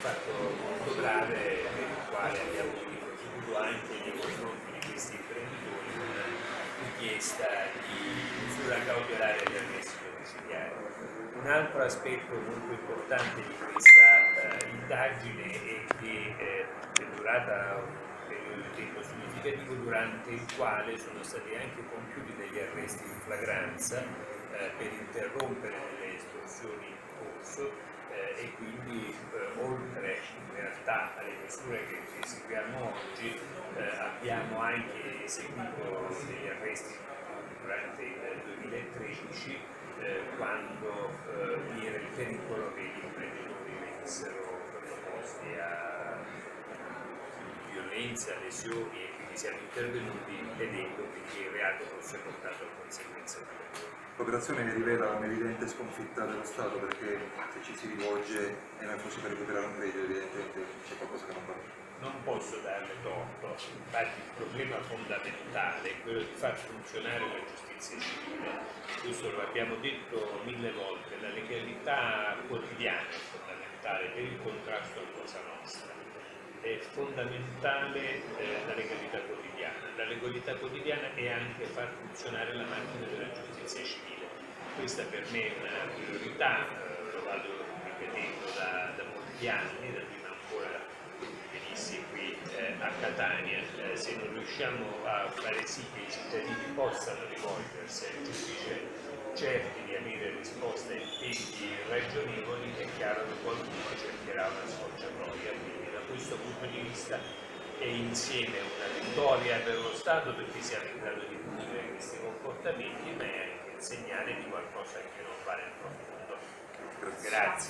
fatto molto grave per il quale abbiamo ricevuto anche nei confronti di questi imprenditori una richiesta di misura cautelare di arresto domiciliare. Un altro aspetto molto importante di questa indagine è che è durata un periodo di tempo significativo durante il quale sono stati anche compiuti degli arresti in flagranza per interrompere delle estorsioni in corso e quindi oltre in realtà alle misure che eseguiamo oggi abbiamo anche eseguito degli arresti durante il 2013 quando vi era il pericolo che gli imprenditori venissero sottoposti a violenza, lesioni e quindi siamo intervenuti impedendo che il reato fosse portato a conseguenze ulteriori. L'operazione rivela un'evidente sconfitta dello Stato perché se ci si rivolge e non è possibile recuperare un credito evidentemente c'è qualcosa che non va. Non posso darle torto, infatti il problema fondamentale è quello di far funzionare la giustizia civile. Questo lo abbiamo detto 1000 volte, la legalità quotidiana è fondamentale per il contrasto a Cosa Nostra. È fondamentale la legalità quotidiana. La legalità quotidiana è anche far funzionare la macchina della giustizia civile. Questa per me è una priorità, lo vado ripetendo da molti anni, da prima ancora venissi qui a Catania. Se non riusciamo a fare sì che i cittadini possano rivolgersi al giudice certi di avere risposte in tempi ragionevoli, è chiaro che qualcuno cercherà una scorciatoia. Quindi da questo punto di vista è insieme una vittoria per lo Stato perché siamo in grado di punire questi comportamenti, ma è anche il segnale di qualcosa che non va nel profondo. Grazie.